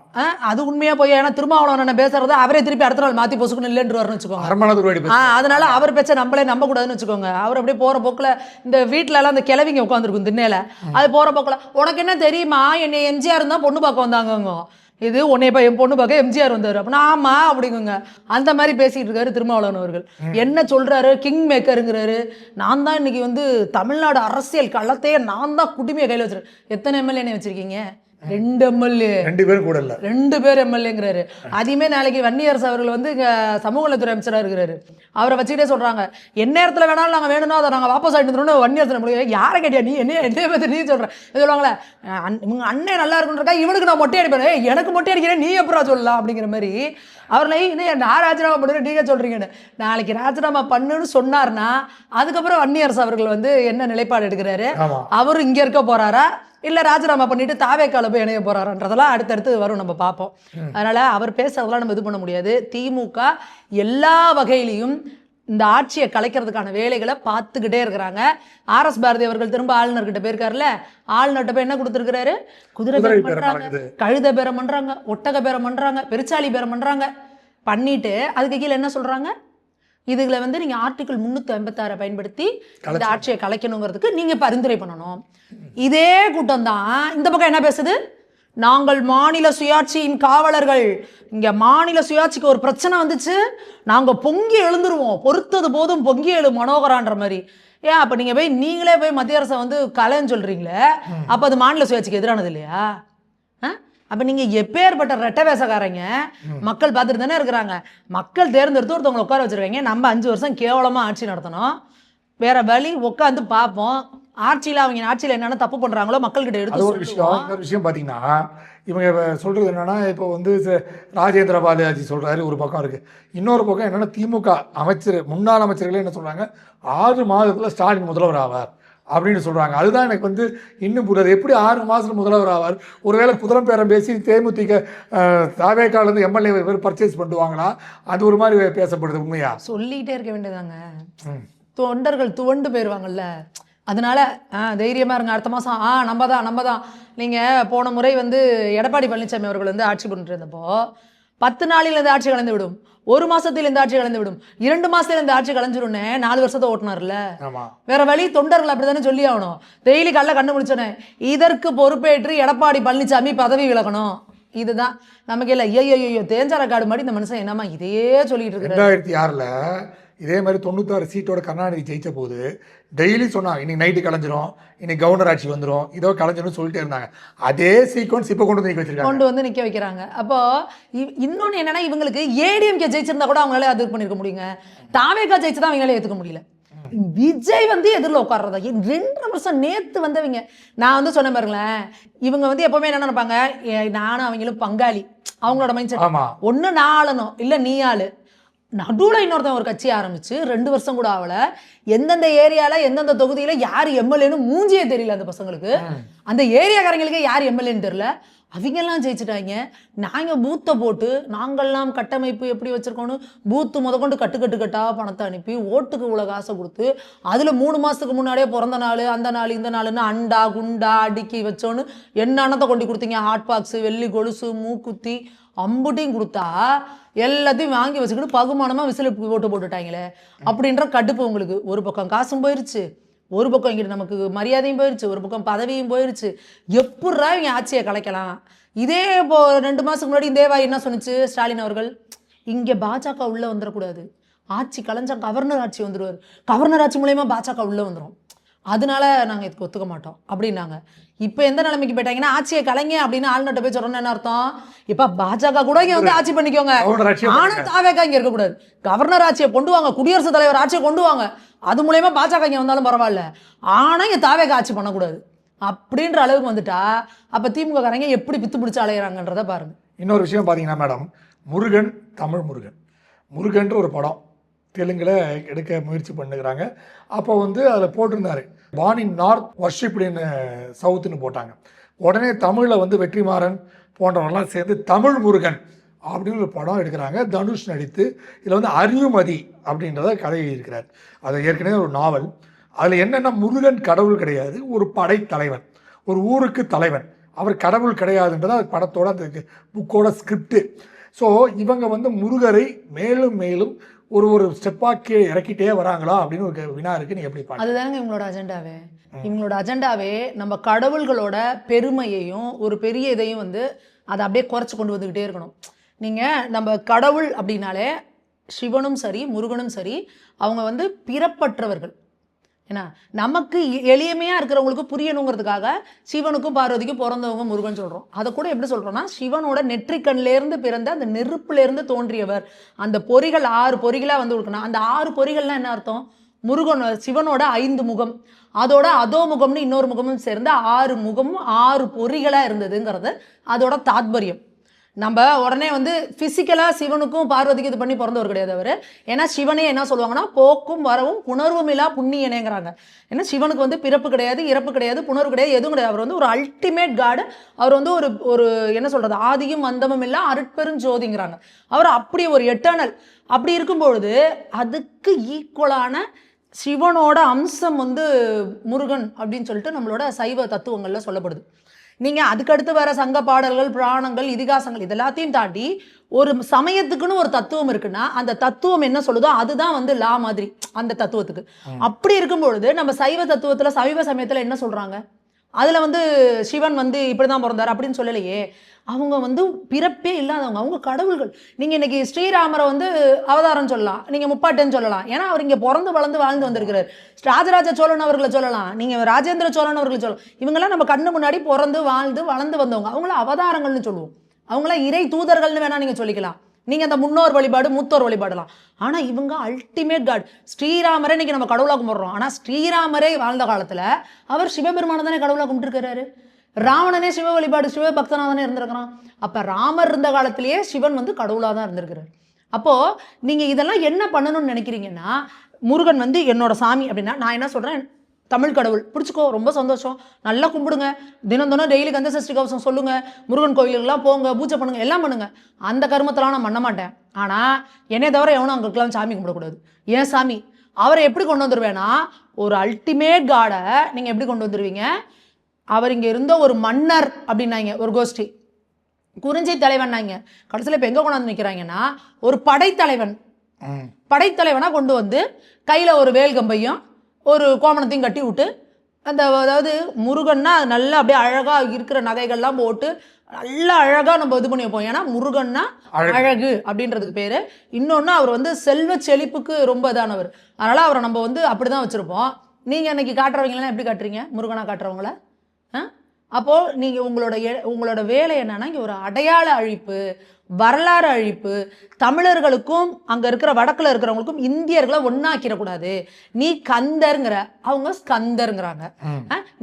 அது உண்மையா போய் ஏன்னா திருமாவளவன் பேசுறத அவரே திருப்பி அடுத்த நாள் மாற்றி பொசுக்குன்னு இல்லைன்னு வச்சுக்கோங்க. அரமணதுருவாடி அதனால அவர் பேச்ச நம்மளே நம்ப கூடாதுன்னு வச்சுக்கோங்க. அவர் அப்படியே போற போக்குல இந்த வீட்டுல எல்லாம் அந்த கிழவிங்க உட்காந்துருக்கும் திண்ணையில, அது போற போக்குல உனக்கு என்ன தெரியுமா என்னை எம்ஜிஆர் தான் பொண்ணு பார்க்க வந்தாங்க, இது உன்னை இப்போ என் பொண்ணு பார்க்க எம்ஜிஆர் வந்தார் அப்படின்னா ஆமா அப்படிங்குங்க. அந்த மாதிரி பேசிட்டு இருக்காரு திருமாவளவன் அவர்கள். என்ன சொல்றாரு, கிங் மேக்கருங்கிறாரு. நான் தான் இன்னைக்கு வந்து தமிழ்நாடு அரசியல் களத்தையே நான் தான் குடிமையை கையில் வச்சிருக்கேன். எத்தனை எம்எல்ஏ வச்சிருக்கீங்க? 2 எம்எல்ஏ, 2 பேரும் கூட இல்லை, 2 பேர் எம்எல்ஏங்கிறாரு. அதையுமே நாளைக்கு வன்னியரசு அவர்கள் வந்து சமூக நலத்துறை அமைச்சராக இருக்கிறாரு. அவரை வச்சுக்கிட்டே சொல்றாங்க என் நேரத்தில் வேணாலும் நாங்கள் வேணும்னா அதை நாங்கள் வாபஸ் ஆகிட்டு வந்துடும். வன்னியரசு யாரை கேட்டியா நீ என்ன பற்றி நீ சொல்கிறேன் சொல்லுவாங்களே, இவங்க அண்ணன் நல்லா இருக்குன்றக்கா இவனுக்கு நான் மொட்டை அடிப்பேன், எனக்கு மொட்டை அடிக்கிறேன் நீ எப்படா சொல்லலாம் அப்படிங்கிற மாதிரி அவர்களை இன்னும் நான் ராஜினாமா பண்ணுறேன் நீங்கள் சொல்கிறீங்கன்னு. நாளைக்கு ராஜினாமா பண்ணுன்னு சொன்னார்னா அதுக்கப்புறம் வன்னியரசு அவர்கள் வந்து என்ன நிலைப்பாடு எடுக்கிறாரு, அவரும் இங்கே இருக்க போறாரா இல்லை ராஜினாமா பண்ணிட்டு தாவேக்கால போய் இணைய போறாருன்றதெல்லாம் அடுத்தடுத்து வரும், நம்ம பார்ப்போம். அதனால அவர் பேசுறதெல்லாம் நம்ம இது பண்ண முடியாது. திமுக எல்லா வகையிலையும் இந்த ஆட்சியை கலைக்கிறதுக்கான வேலைகளை பார்த்துக்கிட்டே இருக்கிறாங்க. RS பாரதி அவர்கள் திரும்ப ஆளுநர்கிட்ட போயிருக்காருல்ல, ஆளுநர்கிட்ட போய் என்ன கொடுத்துருக்கிறாரு, குதிரை பேரம் பண்றாங்க, கழுத பேரம் பண்றாங்க, ஒட்டக பேரம் பண்றாங்க, பெருச்சாளி பேரம் பண்றாங்க. பண்ணிட்டு அதுக்கு கீழே என்ன சொல்றாங்க, இதுல வந்து நீங்க ஆர்டிகிள் 356 பயன்படுத்தி இந்த ஆட்சியை கலைக்கணுங்கிறதுக்கு நீங்க பரிந்துரை பண்ணணும். இதே கூட்டம் தான் இந்த பக்கம் என்ன பேசுது, நாங்கள் மாநில சுயாட்சியின் காவலர்கள், இங்க மாநில சுயாட்சிக்கு ஒரு பிரச்சனை வந்துச்சு நாங்க பொங்கி எழுந்துருவோம், பொறுத்தது போதும் பொங்கி எழு மனோகரான்ற மாதிரி. ஏன் அப்ப நீங்க போய் நீங்களே போய் மத்திய அரசை வந்து கலைன்னு சொல்றீங்களே, அப்ப அது மாநில சுயாட்சிக்கு எதிரானது இல்லையா? அப்போ நீங்கள் எப்பேற்பட்ட ரெட்டை வேசக்காரங்க, மக்கள் பார்த்துட்டு தானே இருக்கிறாங்க. மக்கள் தேர்ந்தெடுத்து ஒருத்தவங்களை உட்கார வச்சுருக்காங்க. நம்ம 5 வருஷம் கேவலமாக ஆட்சி நடத்தணும், வேற வழி உட்காந்து பார்ப்போம். ஆட்சியில் அவங்க ஆட்சியில் என்னென்ன தப்பு பண்ணுறாங்களோ மக்கள்கிட்ட எடுத்து ஒரு விஷயம். இன்னொரு விஷயம் பார்த்தீங்கன்னா இவங்க சொல்கிறது என்னென்னா, இப்போ வந்து ராஜேந்திர பாலாஜி சொல்கிறாரு ஒரு பக்கம் இருக்குது, இன்னொரு பக்கம் என்னென்னா திமுக அமைச்சர் முன்னாள் அமைச்சர்களே என்ன சொல்கிறாங்க, 6 மாதத்தில் ஸ்டாலின் முதல்வர் ஆவார் அப்படின்னு சொல்கிறாங்க. அதுதான் எனக்கு வந்து இன்னும் புரியாது. எப்படி 6 மாதத்தில் முதல்வர் ஆவார்? ஒருவேளை குதிரம் பேரம் பேசி தேமுதிக தாவேக்காலேருந்து எம்எல்ஏ பேர் பர்ச்சேஸ் பண்ணுவாங்களா? அது ஒரு மாதிரி பேசப்படுது. உண்மையா சொல்லிகிட்டே இருக்க வேண்டியதாங்க, தொண்டர்கள் துவண்டு போயிடுவாங்கல்ல. அதனால தைரியமாக இருங்க, அடுத்த மாதம் நம்ம தான். நீங்கள் போன முறை வந்து எடப்பாடி பழனிசாமி அவர்கள் வந்து ஆட்சி பண்ணிட்டு இருந்தப்போ 10 நாளில் இந்த ஆட்சி கலந்து விடும், 1 மாசத்தில் இந்த ஆட்சி கலந்து விடும், 2 மாசத்துல இந்த ஆட்சி கலைஞ்சிரும்னு 4 வருஷத்தை ஓட்டினார்ல. வேற வழி, தொண்டர்கள் அப்படித்தானே சொல்லி ஆகணும். டெய்லி கல்ல கண்டு முடிச்சோன்னே இதற்கு பொறுப்பேற்று எடப்பாடி பழனிசாமி பதவி விலகணும். இதுதான் நமக்கு இல்லை. ஐயோ தேஞ்சார காடு மாதிரி இந்த மனுஷன் என்னமா இதையே சொல்லிட்டு இருக்கு. 2006 இதே மாதிரி 96 சீட்டோட கருணாநிதி ஜெயிச்ச போது டெய்லி சொன்னாங்க இன்னைக்கு நைட்டு கலைஞ்சிரும், இன்னைக்கு கவர்னர் ஆட்சி வந்துடும், இதோ கலைஞ்சிரும் சொல்லிட்டே இருந்தாங்க. அதே சீக்வன்ஸ் இப்போ கொண்டு வந்து நிற்க வைக்கிறாங்க. அப்போ இன்னொன்று என்னன்னா, இவங்களுக்கு ஏடிஎம்கே ஜெயிச்சிருந்தா கூட அவங்களால அது பண்ணிருக்க முடியுங்க. தாவேகா ஜெயிச்சு தான் அவங்களால ஏற்றுக்க முடியல. விஜய் வந்து எதிரில் உட்கார்றதா 2.5 வருஷம் நேற்று வந்தவங்க. நான் வந்து சொன்ன பாருங்களேன், இவங்க வந்து எப்பவுமே என்ன நினைப்பாங்க, நானும் அவங்களும் பங்காளி, அவங்களோட மைண்ட் செட். ஒன்று நான் ஆளணும், இல்லை நீ ஆளு. நடுவில் இன்னொருத்தன் ஒரு கட்சி ஆரம்பிச்சு 2 வருஷம் கூட ஆகல, எந்தெந்த ஏரியாவில் எந்தெந்த தொகுதியில் யார் எம்எல்ஏன்னு மூஞ்சியே தெரியல அந்த பசங்களுக்கு. அந்த ஏரியாக்காரங்களுக்கே யார் எம்எல்ஏன்னு தெரியல. அவங்கெல்லாம் ஜெயிச்சுட்டாங்க. நாங்கள் பூத்தை போட்டு நாங்கள்லாம் கட்டமைப்பு எப்படி வச்சுருக்கோன்னு பூத்து முதற்கொண்டு கட்டுக்கட்டா பணத்தை அனுப்பி ஓட்டுக்கு இவ்வளோ காசை கொடுத்து அதில் 3 மாதத்துக்கு முன்னாடியே பிறந்த நாள் அந்த நாள் இந்த நாள்னு அண்டா குண்டா அடுக்கி வச்சோன்னு என்னென்னத்தை கொண்டு கொடுத்தீங்க, ஹாட் பாக்ஸு, வெள்ளி கொலுசு, மூக்குத்தி அம்புட்டையும் கொடுத்தா எல்லாத்தையும் வாங்கி வச்சுக்கிட்டு பகுமானமாக விசில் போட்டுட்டாங்களே அப்படின்ற கடுப்பு உங்களுக்கு. ஒரு பக்கம் காசும் போயிடுச்சு, ஒரு பக்கம் இங்கிட்டு நமக்கு மரியாதையும் போயிடுச்சு, ஒரு பக்கம் பதவியும் போயிடுச்சு. எப்படா இவங்க ஆட்சியை கலைக்கலாம்? இதே இப்போ 2 மாதத்துக்கு முன்னாடி தேவாய் என்ன சொன்னிச்சு ஸ்டாலின் அவர்கள், இங்கே பாஜக உள்ளே வந்துடக்கூடாது, ஆட்சி கலைஞ்சா கவர்னர் ஆட்சி வந்துடுவார், கவர்னர் ஆட்சி மூலயமா பாஜக உள்ளே வந்துடும், அதனால நாங்கள் இதுக்கு ஒத்துக்க மாட்டோம் அப்படின்னாங்க. இப்போ எந்த நிலைமைக்கு போயிட்டாங்கன்னா, ஆட்சியை கலைங்க அப்படின்னு ஆளுநர்கிட்ட போய் சொல்றோம்னு என்ன அர்த்தம், இப்போ பாஜக கூட இங்கே வந்து ஆட்சி பண்ணிக்கோங்க, ஆனால் தாவேக்கா இங்கே இருக்கக்கூடாது, கவர்னர் ஆட்சியை கொண்டு வாங்க, குடியரசுத் தலைவர் ஆட்சியை கொண்டு வாங்க, அது மூலயமா பாஜக இங்கே வந்தாலும் பரவாயில்ல, ஆனால் இங்கே தாவேக்கா ஆட்சி பண்ணக்கூடாது அப்படின்ற அளவுக்கு வந்துட்டா அப்போ திமுக காரங்க எப்படி பித்து பிடிச்சி அலையிறாங்கன்றதை பாருங்க. இன்னொரு விஷயம் பார்த்தீங்கன்னா மேடம், முருகன், தமிழ் முருகன்ற ஒரு படம் தெலுங்கில் எடுக்க முயற்சி பண்ணுகிறாங்க. அப்போ வந்து அதில் போட்டிருந்தாரு பார்ன் இன் நார்த் வர்ஷிப்டு இன் சவுத்துன்னு போட்டாங்க. உடனே தமிழில் வந்து வெற்றிமாறன் போன்றவரெல்லாம் சேர்ந்து தமிழ் முருகன் அப்படின்னு ஒரு படம் எடுக்கிறாங்க. தனுஷ் நடித்து இதில் வந்து அறிவுமதி அப்படின்றத கதை எழுதியிருக்கிறார். அது ஏற்கனவே ஒரு நாவல். அதில் என்னென்னா, முருகன் கடவுள் கிடையாது, ஒரு படைத்தலைவன், ஒரு ஊருக்கு தலைவன், அவர் கடவுள் கிடையாதுன்றது அது படத்தோட அந்த புக்கோட ஸ்கிரிப்ட். ஸோ இவங்க வந்து முருகரை மேலும் மேலும் ஒரு ஸ்டெப்பாக்கே இறக்கிட்டே வராங்களா அப்படின்னு ஒரு வினா இருக்கு. நீங்க எப்படி பாருங்க? அதுதானங்க இவங்களோட அஜெண்டாவே. இவங்களோட அஜெண்டாவே நம்ம கடவுள்களோட பெருமையையும் ஒரு பெரிய இதையும் வந்து அதை அப்படியே குறைச்சி கொண்டு வந்துக்கிட்டே இருக்கணும். நீங்கள் நம்ம கடவுள் அப்படின்னாலே சிவனும் சரி முருகனும் சரி அவங்க வந்து பிறப்பற்றவர்கள். ஏன்னா நமக்கு எளிமையாக இருக்கிறவங்களுக்கு புரியணுங்கிறதுக்காக சிவனுக்கும் பார்வதிக்கும் பிறந்தவங்க முருகன் சொல்கிறோம். அதை கூட எப்படி சொல்கிறோம்னா சிவனோட நெற்றிக்கண்லேருந்து பிறந்த அந்த நெருப்புலேருந்து தோன்றியவர். அந்த பொறிகள் 6 பொறிகளாக வந்து கொடுக்கணும். அந்த 6 பொறிகள்லாம் என்ன அர்த்தம்? முருகன் சிவனோட 5 முகம், அதோட அதோ முகம்னு இன்னொரு முகமும் சேர்ந்து 6 முகமும் 6 பொறிகளாக இருந்ததுங்கிறது அதோட தாத்பரியம். நம்ம உடனே வந்து ஃபிசிக்கலாக சிவனுக்கும் பார்வதிக்கும் இது பண்ணி பிறந்தவர் கிடையாது அவர். ஏன்னா சிவனே என்ன சொல்லுவாங்கன்னா போக்கும் வரவும் புணர்வும் இல்லா புண்ணியனேங்கிறாங்க. ஏன்னா சிவனுக்கு வந்து பிறப்பு கிடையாது, இறப்பு கிடையாது, புணர்வு கிடையாது, எதுவும் கிடையாது. அவர் வந்து ஒரு அல்டிமேட் காடு. அவர் வந்து ஒரு என்ன சொல்கிறது, ஆதியும் அந்தமும் இல்லா அருட்பெருஞ்சோதிங்கிறாங்க. அவர் அப்படி ஒரு எட்டர்னல். அப்படி இருக்கும்பொழுது அதுக்கு ஈக்குவலான சிவனோட அம்சம் வந்து முருகன் அப்படின்னு சொல்லிட்டு நம்மளோட சைவ தத்துவங்களில் சொல்லப்படுது. நீங்கள் அதுக்கடுத்து வர சங்க பாடல்கள், புராணங்கள், இதிகாசங்கள் இதெல்லாத்தையும் தாண்டி ஒரு சமயத்துக்குன்னு ஒரு தத்துவம் இருக்குன்னா அந்த தத்துவம் என்ன சொல்லுதோ அதுதான் வந்து லா மாதிரி அந்த தத்துவத்துக்கு. அப்படி இருக்கும்பொழுது நம்ம சைவ தத்துவத்தில் சைவ சமயத்தில் என்ன சொல்கிறாங்க? அதில் வந்து சிவன் வந்து இப்படி தான் பிறந்தார் அப்படின்னு சொல்லலையே. அவங்க வந்து பிறப்பே இல்லாதவங்க, அவங்க கடவுள்கள். நீங்கள் இன்னைக்கு ஸ்ரீராமரை வந்து அவதாரம் சொல்லலாம், நீங்கள் முப்பாட்டேன்னு சொல்லலாம். ஏன்னா அவர் இங்கே பிறந்து வளர்ந்து வாழ்ந்து வந்திருக்கிறார். ராஜராஜ சோழன் அவர்களை சொல்லலாம், நீங்கள் ராஜேந்திர சோழன் அவர்களை சொல்லலாம். இவங்கெல்லாம் நம்ம கண்ணு முன்னாடி பிறந்து வாழ்ந்து வளர்ந்து வந்தவங்க. அவங்கள அவதாரங்கள்னு சொல்லுவோம். அவங்கள இறை தூதர்கள்னு வேணா நீங்கள் சொல்லிக்கலாம். நீங்கள் அந்த முன்னோர் வழிபாடு மூத்தோர் வழிபாடலாம். ஆனால் இவங்க அல்டிமேட் காட். ஸ்ரீராமரை இன்னைக்கு நம்ம கடவுளாக கும்பிட்றோம். ஆனால் ஸ்ரீராமரே வாழ்ந்த காலத்தில் அவர் சிவபெருமானை தானே கடவுளாக கும்பிட்டுருக்கிறாரு. ராவணனே சிவ வழிபாடு சிவ பக்தனாக தானே இருந்திருக்கிறான். அப்போ ராமர் இருந்த காலத்திலேயே சிவன் வந்து கடவுளாக தான் இருந்திருக்கிறார். அப்போது நீங்கள் இதெல்லாம் என்ன பண்ணணும்னு நினைக்கிறீங்கன்னா, முருகன் வந்து என்னோட சாமி அப்படின்னா நான் என்ன சொல்கிறேன், தமிழ் கடவுள் பிடிச்சிக்கோ, ரொம்ப சந்தோஷம், நல்லா கும்பிடுங்க, தினம் டெய்லி கந்த சஷ்டி கவசம் சொல்லுங்கள், முருகன் கோயிலுக்கெல்லாம் போங்க, பூஜை பண்ணுங்கள், எல்லாம் பண்ணுங்கள். அந்த கர்மத்தெல்லாம் நான் பண்ண மாட்டேன். ஆனால் என்னை தவிர எவனும் அங்களுக்கெல்லாம் சாமி கும்பிடக்கூடாது. ஏன் சாமி அவரை எப்படி கொண்டு வந்துடுவேன்னா, ஒரு அல்டிமேட் காடை நீங்கள் எப்படி கொண்டு வந்துடுவீங்க? அவர் இங்கே இருந்த ஒரு மன்னர் அப்படின்னாங்க, ஒரு கோஷ்டி குறிஞ்சி தலைவன்னாங்க. கடைசியில் இப்போ எங்கே கொண்டாந்து நிற்கிறாங்கன்னா ஒரு படைத்தலைவனாக கொண்டு வந்து கையில் ஒரு வேல்கம்பையும் ஒரு கோமணத்தையும் கட்டி விட்டு அந்த அதாவது முருகன்னா நல்லா அப்படியே அழகாக இருக்கிற நகைகள்லாம் போட்டு நல்லா அழகாக நம்ம இது பண்ணி வைப்போம். ஏன்னா முருகன்னா அழகு அப்படின்றதுக்கு பேர். இன்னொன்று அவர் வந்து செல்வ செழிப்புக்கு ரொம்ப இதானவர். அதனால் அவரை நம்ம வந்து அப்படி தான் வச்சுருப்போம். நீங்கள் அன்றைக்கி காட்டுறவங்களெல்லாம் எப்படி காட்டுறீங்க? முருகனாக காட்டுறவங்கள அப்போது நீங்கள் உங்களோட வேலை என்னன்னா இங்கே ஒரு அடையாள அழிப்பு, வரலாறு அழிப்பு, தமிழர்களுக்கும் அங்கே இருக்கிற வடக்கில் இருக்கிறவங்களுக்கும் இந்தியர்களை ஒன்றாக்கிடக்கூடாது. நீ கந்தருங்கிற, அவங்க ஸ்கந்தருங்கிறாங்க.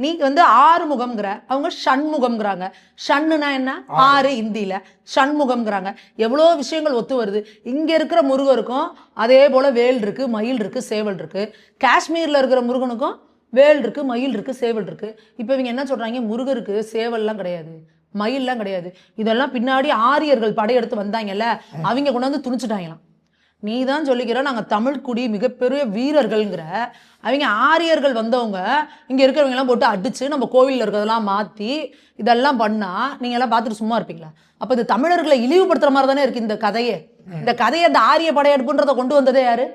நீ வந்து ஆறுமுகம்ங்கிற, அவங்க ஷண்முகம்ங்கிறாங்க. ஷண்ணுனா என்ன? 6 இந்தியில் ஷண்முகம்ங்கிறாங்க. எவ்வளோ விஷயங்கள் ஒத்து வருது. இங்கே இருக்கிற முருகருக்கும் அதே போல் வேல் இருக்குது, மயில் இருக்குது, சேவல் இருக்குது. காஷ்மீரில் இருக்கிற முருகனுக்கும் வேல் இருக்குது, மயில் இருக்குது, சேவல் இருக்குது. இப்போ இவங்க என்ன சொல்கிறாங்க, முருகருக்கு சேவல்லாம் கிடையாது, மயில்லாம் கிடையாது. இதெல்லாம் பின்னாடி ஆரியர்கள் படையெடுத்து வந்தாங்கல்ல, அவங்க கொண்டு வந்து துணிச்சுட்டாங்களாம். நீ தான் சொல்லிக்கிற நாங்கள் தமிழ் குடி மிகப்பெரிய வீரர்கள்ங்கிற. அவங்க ஆரியர்கள் வந்தவங்க இங்கே இருக்கிறவங்கெல்லாம் போட்டு அடித்து நம்ம கோவிலில் இருக்கிறதெல்லாம் மாற்றி இதெல்லாம் பண்ணால் நீங்கள் எல்லாம் பார்த்துட்டு சும்மா இருப்பீங்களா? அப்போ இது தமிழர்களை இழிவுபடுத்துகிற மாதிரி தானே இருக்குது இந்த கதையை. இந்த கதையை அந்த ஆரிய படையெடுப்புன்றதை கொண்டு வந்ததே யார்?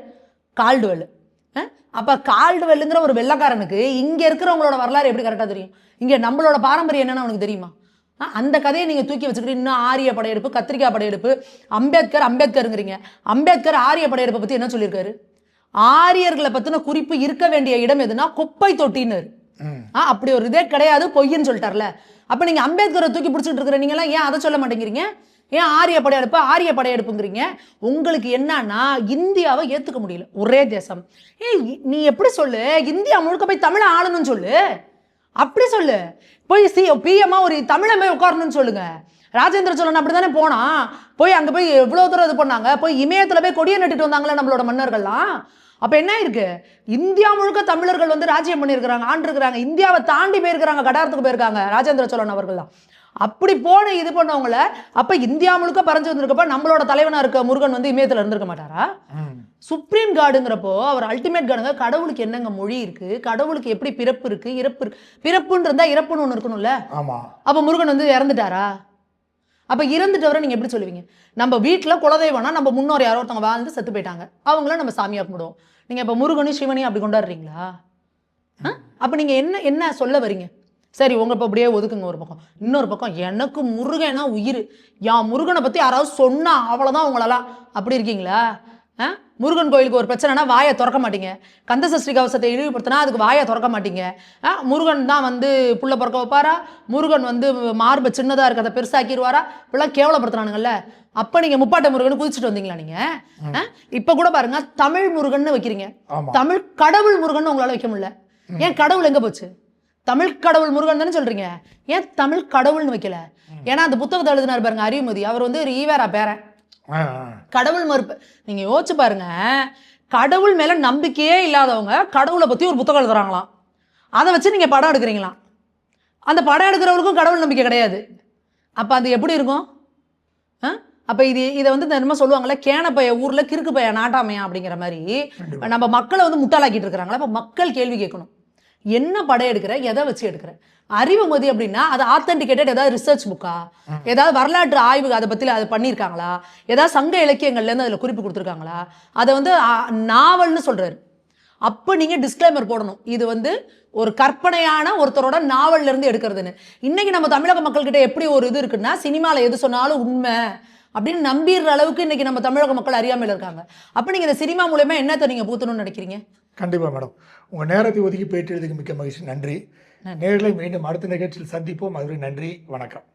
கால்டுவெல். அப்போ கால்டுவெல்லுங்கிற ஒரு வெள்ளைக்காரனுக்கு இங்கே இருக்கிறவங்களோட வரலாறு எப்படி கரெக்டாக தெரியும்? இங்கே நம்மளோட பாரம்பரியம் என்னென்னு அவனுக்கு தெரியுமா? அந்த கதையை நீங்கள் தூக்கி வச்சுக்கிட்டு இன்னும் ஆரிய படையெடுப்பு, கத்திரிக்காய் படையெடுப்பு, அம்பேத்கருங்கிறீங்க. அம்பேத்கர் ஆரிய படையெடுப்பை பற்றி என்ன சொல்லியிருக்காரு? ஆரியர்களை பற்றின குறிப்பு இருக்க வேண்டிய இடம் எதுனா குப்பை தொட்டின்னு. அப்படி ஒரு இதே கிடையாது, பொய்ன்னு சொல்லிட்டார்ல. அப்போ நீங்கள் அம்பேத்கரை தூக்கி பிடிச்சிட்டு இருக்கிற நீங்களாம் ஏன் அதை சொல்ல மாட்டேங்கிறீங்க? ஏன் ஆரிய படையெடுப்புங்கிறீங்க? உங்களுக்கு என்னன்னா இந்தியாவை ஏற்றுக்க முடியல, ஒரே தேசம். நீ எப்படி சொல்லு, இந்தியா முழுக்க போய் தமிழை ஆளணும்னு சொல்லு, அப்படி சொல்லு. போய் பிஎம்மா ஒரு தமிழை போய் உட்காரணும்னு சொல்லுங்க. ராஜேந்திர சோழன் அப்படி தானே போனா, போய் அங்கே போய் எவ்வளோ தூரம் இது பண்ணாங்க, போய் இமயத்தில் போய் கொடியை நட்டுட்டு வந்தாங்களே நம்மளோட மன்னர்கள்லாம். அப்போ என்ன இருக்கு, இந்தியா முழுக்க தமிழர்கள் வந்து ராஜ்யம் பண்ணியிருக்கிறாங்க, ஆண்டிருக்கிறாங்க. இந்தியாவை தாண்டி போயிருக்கிறாங்க, கடாரத்துக்கு போயிருக்காங்க ராஜேந்திர சோழன் அவர்கள் தான். அப்படி போன இது பண்ணவங்கள அப்போ இந்தியா முழுக்க பறஞ்சு வந்திருக்கப்ப நம்மளோட தலைவனாக இருக்க முருகன் வந்து இமயத்தில் இருந்திருக்க மாட்டாரா? சுப்ரீம் காடுங்கிறப்போ அவர் அல்டிமேட் காடுங்க. கடவுளுக்கு என்னங்க மொழி இருக்கு, கடவுளுக்கு எப்படி பிறப்பு இருக்கு, இறப்பு இருக்கு. பிறப்புன்னு இருந்தா இறப்புன்னு ஒன்று இருக்கணும்ல. ஆமா. அப்ப முருகன் வந்து இறந்துட்டாரா? அப்ப இறந்துட்டவரை நீங்க எப்படி சொல்லுவீங்க? நம்ம வீட்டில் குலதெய்வம்னா நம்ம முன்னோர் யாரோ ஒருத்தவங்க வாழ்ந்து செத்து போயிட்டாங்க, அவங்கள நம்ம சாமியா கும்பிடுவோம். நீங்க இப்ப முருகனும் சிவனையும் அப்படி கொண்டாடுறீங்களா? அப்ப நீங்க என்ன என்ன சொல்ல வரீங்க? சரி, உங்க இப்போ அப்படியே ஒதுக்குங்க ஒரு பக்கம். இன்னொரு பக்கம் எனக்கு முருகனா உயிர், என் முருகனை பத்தி யாராவது சொன்னா அவ்வளவுதான் உங்களெல்லாம். அப்படி இருக்கீங்களா? முருகன் கோயிலுக்கு ஒரு பிரச்சனைனா வாயை திறக்க மாட்டீங்க. கந்த சஷ்டி கவசத்தை இழிவுபடுத்தினா அதுக்கு வாயை திறக்க மாட்டீங்க. முருகன் தான் வந்து புள்ள பிறக்க வைப்பாரா, முருகன் வந்து மார்பு சின்னதாக இருக்கிறத பெருசாக்கிடுவாரா, இப்பெல்லாம் கேவலப்படுத்துறானுங்கல்ல. அப்போ நீங்கள் முப்பாட்ட முருகன் குதிச்சுட்டு வந்தீங்களா நீங்கள்? இப்போ கூட பாருங்க, தமிழ் முருகன் வைக்கிறீங்க, தமிழ் கடவுள் முருகன் உங்களால் வைக்க முடியல. ஏன் கடவுள் எங்கே போச்சு? தமிழ் கடவுள் முருகன் தானே சொல்றீங்க, ஏன் தமிழ் கடவுள்னு வைக்கல? ஏன்னா அந்த புத்தகத்தை எழுதினார் பாருங்க அறிவுமதி, அவர் வந்து ஒரு ஈவேரா பேரன். கடவுள் மறுப்பு. நீங்க யோசிச்சு பாருங்க, கடவுள் மேல நம்பிக்கையே இல்லாதவங்க கடவுளை பத்தி ஒரு புத்தகம் எழுதுறாங்களாம், அதை வச்சு நீங்க படம் எடுக்கிறீங்களாம். அந்த படம் எடுக்கிறவருக்கும் கடவுள் நம்பிக்கை கிடையாது. அப்ப அது எப்படி இருக்கும்? அப்ப இதை வந்து என்னமோ சொல்லுவாங்கல்ல, கேனப்பைய ஊர்ல கிறுக்கு பைய நாட்டாமையா அப்படிங்கிற மாதிரி நம்ம மக்களை வந்து முட்டாளாக்கிட்டு இருக்கிறாங்களா. அப்ப மக்கள் கேள்வி கேட்கணும், என்ன படம் எடுக்கிற, எதை வச்சு எடுக்கிற? அறிவுமதி அப்படின்னா அது ஆத்தென்டிகேட்டட் ஏதாவது ரிசர்ச் புக்கா, ஏதாவது வரலாற்று ஆய்வு அதை பற்றி அது பண்ணியிருக்காங்களா, ஏதாவது சங்க இலக்கியங்கள்லேருந்து அதில் குறிப்பு கொடுத்துருக்காங்களா, அதை வந்து நாவல்னு சொல்கிறாரு. அப்போ நீங்கள் டிஸ்க்ளைமர் போடணும், இது வந்து ஒரு கற்பனையான ஒருத்தரோட நாவல்லேருந்து எடுக்கிறதுன்னு. இன்றைக்கி நம்ம தமிழக மக்கள்கிட்ட எப்படி ஒரு இது இருக்குன்னா, சினிமாவில் எது சொன்னாலும் உண்மை அப்படின்னு நம்பிடுற அளவுக்கு இன்றைக்கி நம்ம தமிழக மக்கள் அறியாமல் இருக்காங்க. அப்போ நீங்கள் இந்த சினிமா மூலமா என்னத்தை நீங்கள் பூத்தணும்னு நினைக்கிறீங்க? கண்டிப்பாக மேடம், உங்கள் நேரத்தை ஒதுக்கி பேட்டியதுக்கு மிக்க மகிழ்ச்சி, நன்றி. நேர்களை மீண்டும் அடுத்த நிகழ்ச்சியில் சந்திப்போம். அதுவரை நன்றி, வணக்கம்.